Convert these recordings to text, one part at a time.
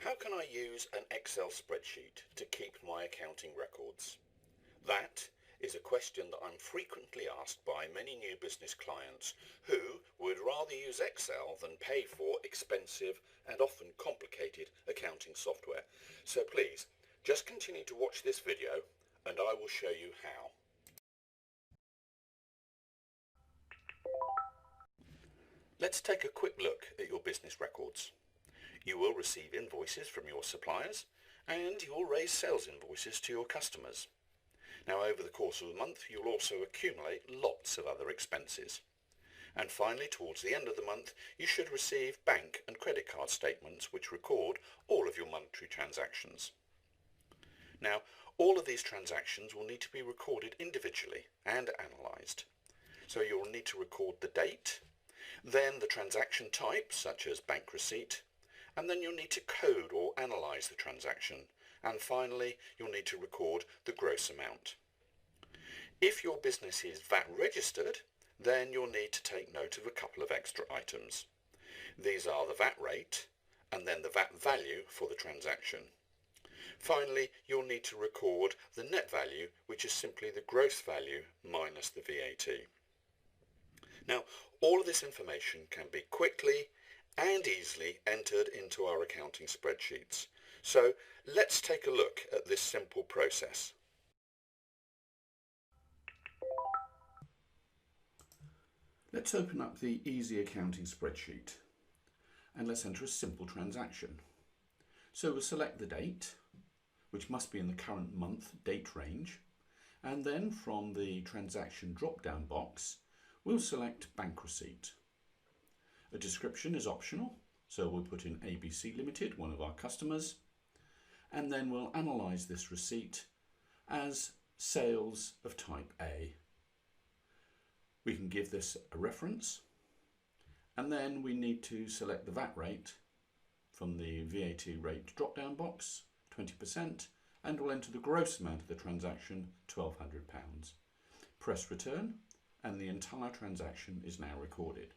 How can I use an Excel spreadsheet to keep my accounting records? That is a question that I'm frequently asked by many new business clients who would rather use Excel than pay for expensive and often complicated accounting software. So please, just continue to watch this video and I will show you how. Let's take a quick look at your business records. You will receive invoices from your suppliers and you'll raise sales invoices to your customers. Now, over the course of the month, you'll also accumulate lots of other expenses. And finally, towards the end of the month, you should receive bank and credit card statements which record all of your monetary transactions. Now, all of these transactions will need to be recorded individually and analysed. So you'll need to record the date, then the transaction type, such as bank receipt, and then you'll need to code or analyse the transaction. And finally, you'll need to record the gross amount. If your business is VAT registered, then you'll need to take note of a couple of extra items. These are the VAT rate and then the VAT value for the transaction. Finally, you'll need to record the net value, which is simply the gross value minus the VAT. Now, all of this information can be quickly and easily entered into our accounting spreadsheets. So let's take a look at this simple process. Let's open up the Easy Accounting spreadsheet and let's enter a simple transaction. So we'll select the date, which must be in the current month date range, and then from the transaction drop-down box we'll select bank receipt. A description is optional, so we'll put in ABC Limited, one of our customers, and then we'll analyse this receipt as sales of type A. We can give this a reference, and then we need to select the VAT rate from the VAT rate drop-down box, 20%, and we'll enter the gross amount of the transaction, £1,200. Press return, and the entire transaction is now recorded.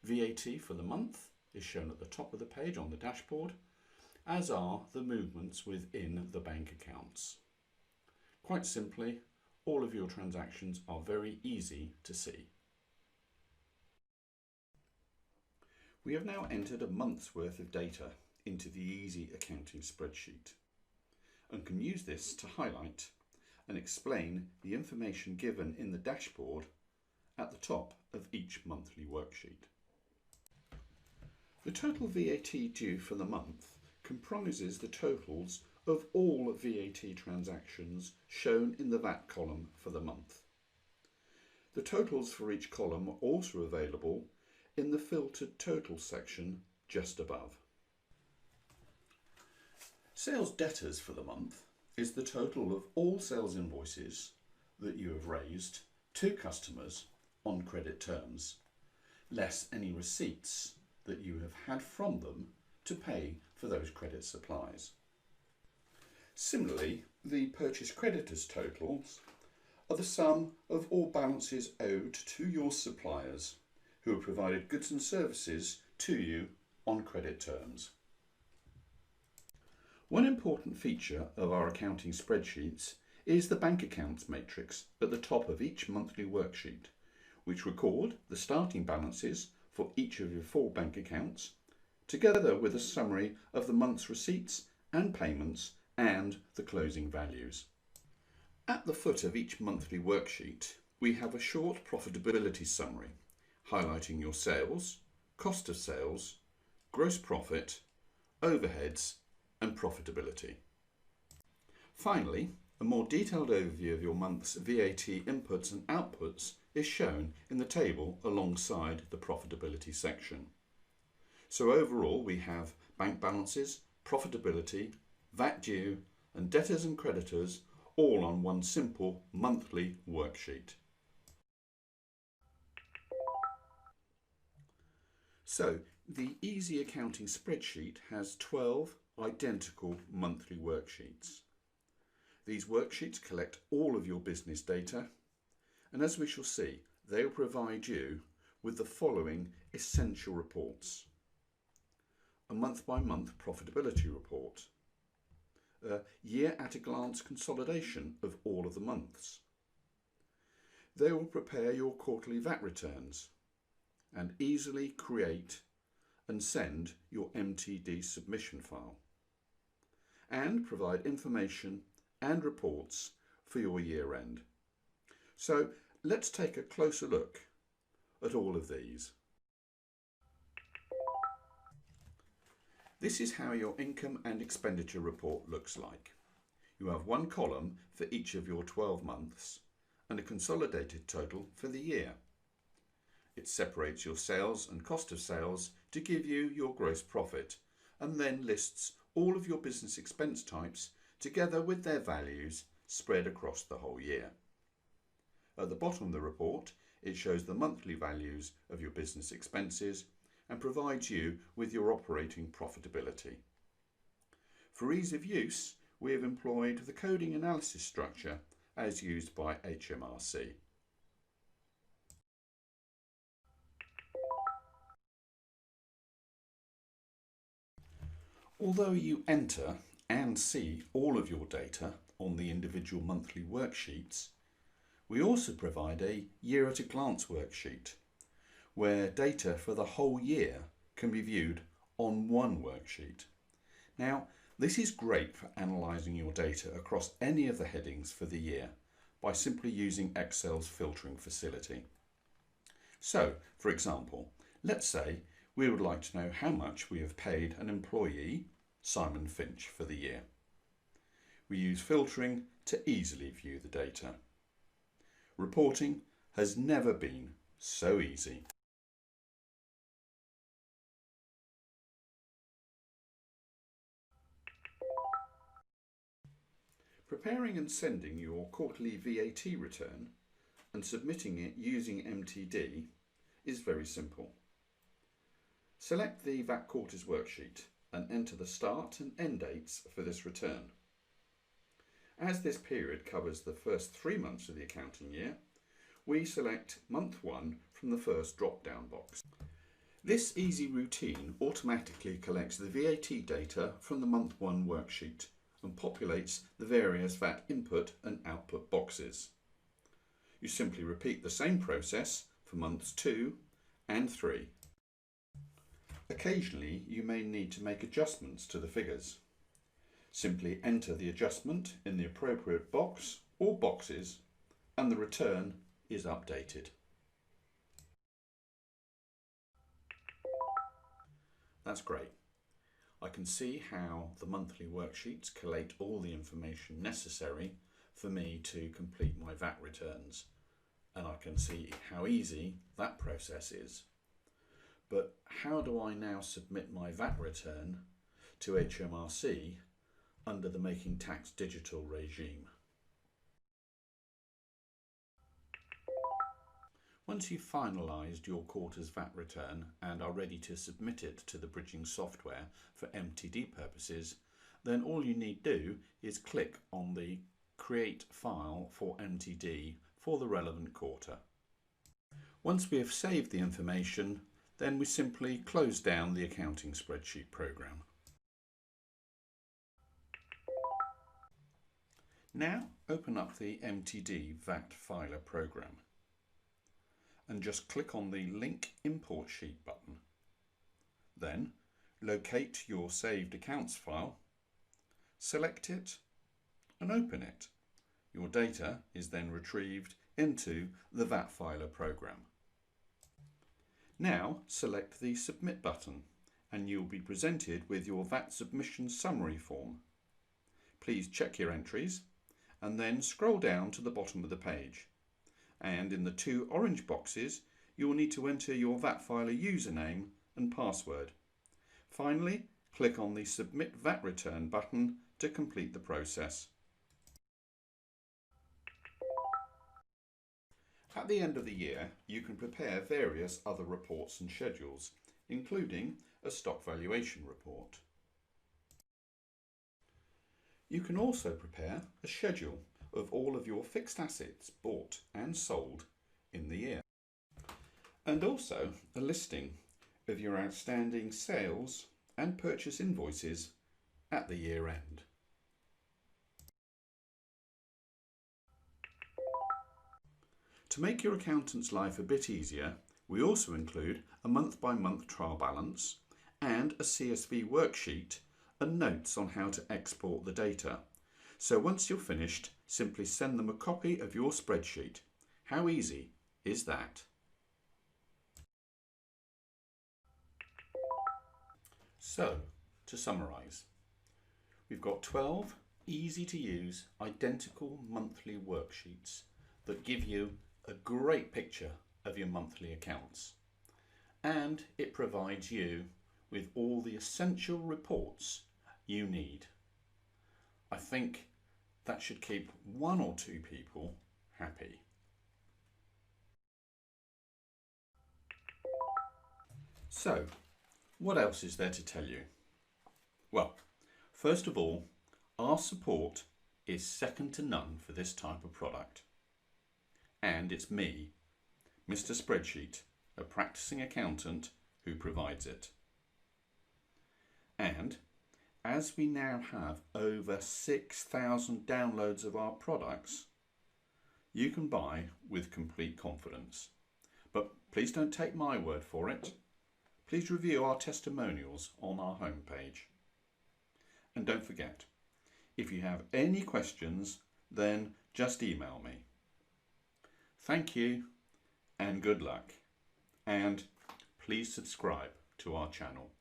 VAT for the month is shown at the top of the page on the dashboard, as are the movements within the bank accounts. Quite simply, all of your transactions are very easy to see. We have now entered a month's worth of data into the Easy Accounting spreadsheet and can use this to highlight and explain the information given in the dashboard at the top of each monthly worksheet. The total VAT due for the month comprises the totals of all VAT transactions shown in the VAT column for the month. The totals for each column are also available in the filtered totals section just above. Sales debtors for the month is the total of all sales invoices that you have raised to customers on credit terms, less any receipts that you have had from them to pay for those credit supplies. Similarly, the purchase creditors totals are the sum of all balances owed to your suppliers who have provided goods and services to you on credit terms. One important feature of our accounting spreadsheets is the bank accounts matrix at the top of each monthly worksheet, which record the starting balances for each of your 4 bank accounts, together with a summary of the month's receipts and payments and the closing values. At the foot of each monthly worksheet, we have a short profitability summary highlighting your sales, cost of sales, gross profit, overheads and profitability. Finally, a more detailed overview of your month's VAT inputs and outputs is shown in the table alongside the profitability section. So overall we have bank balances, profitability, VAT due and debtors and creditors all on one simple monthly worksheet. So the Easy Accounting spreadsheet has 12 identical monthly worksheets. These worksheets collect all of your business data, and as we shall see, they will provide you with the following essential reports: a month-by-month profitability report, a year-at-a-glance consolidation of all of the months. They will prepare your quarterly VAT returns and easily create and send your MTD submission file, and provide information and reports for your year end. So let's take a closer look at all of these. This is how your income and expenditure report looks like. You have one column for each of your 12 months and a consolidated total for the year. It separates your sales and cost of sales to give you your gross profit, and then lists all of your business expense types together with their values spread across the whole year. At the bottom of the report, it shows the monthly values of your business expenses and provides you with your operating profitability. For ease of use, we have employed the coding analysis structure as used by HMRC. Although you enter and see all of your data on the individual monthly worksheets, we also provide a year-at-a-glance worksheet where data for the whole year can be viewed on one worksheet. Now, this is great for analysing your data across any of the headings for the year by simply using Excel's filtering facility. So, for example, let's say we would like to know how much we have paid an employee, Simon Finch, for the year. We use filtering to easily view the data. Reporting has never been so easy. Preparing and sending your quarterly VAT return and submitting it using MTD is very simple. Select the VAT Quarters worksheet and enter the start and end dates for this return. As this period covers the first 3 months of the accounting year, we select month 1 from the first drop-down box. This easy routine automatically collects the VAT data from the month 1 worksheet and populates the various VAT input and output boxes. You simply repeat the same process for months 2 and 3. Occasionally, you may need to make adjustments to the figures. Simply enter the adjustment in the appropriate box or boxes and the return is updated. That's great. I can see how the monthly worksheets collate all the information necessary for me to complete my VAT returns, and I can see how easy that process is. But how do I now submit my VAT return to HMRC under the Making Tax Digital regime? Once you've finalised your quarter's VAT return and are ready to submit it to the bridging software for MTD purposes, then all you need do is click on the Create File for MTD for the relevant quarter. Once we have saved the information, then we simply close down the accounting spreadsheet program. Now open up the MTD VAT Filer program and just click on the Link Import Sheet button. Then locate your saved accounts file, select it and open it. Your data is then retrieved into the VAT Filer program. Now select the Submit button and you'll be presented with your VAT submission summary form. Please check your entries and then scroll down to the bottom of the page. And in the 2 orange boxes, you will need to enter your VAT filer username and password. Finally, click on the Submit VAT Return button to complete the process. At the end of the year, you can prepare various other reports and schedules, including a stock valuation report. You can also prepare a schedule of all of your fixed assets bought and sold in the year, and also a listing of your outstanding sales and purchase invoices at the year end. To make your accountant's life a bit easier, we also include a month-by-month trial balance and a CSV worksheet and notes on how to export the data. So once you're finished, simply send them a copy of your spreadsheet. How easy is that? So, to summarise, we've got 12 easy-to-use, identical monthly worksheets that give you a great picture of your monthly accounts, and it provides you with all the essential reports you need. I think that should keep one or two people happy. So, what else is there to tell you? Well, first of all, our support is second to none for this type of product. And it's me, Mr. Spreadsheet, a practicing accountant, who provides it. And as we now have over 6,000 downloads of our products, you can buy with complete confidence. But please don't take my word for it. Please review our testimonials on our homepage. And don't forget, if you have any questions, then just email me. Thank you and good luck. And please subscribe to our channel.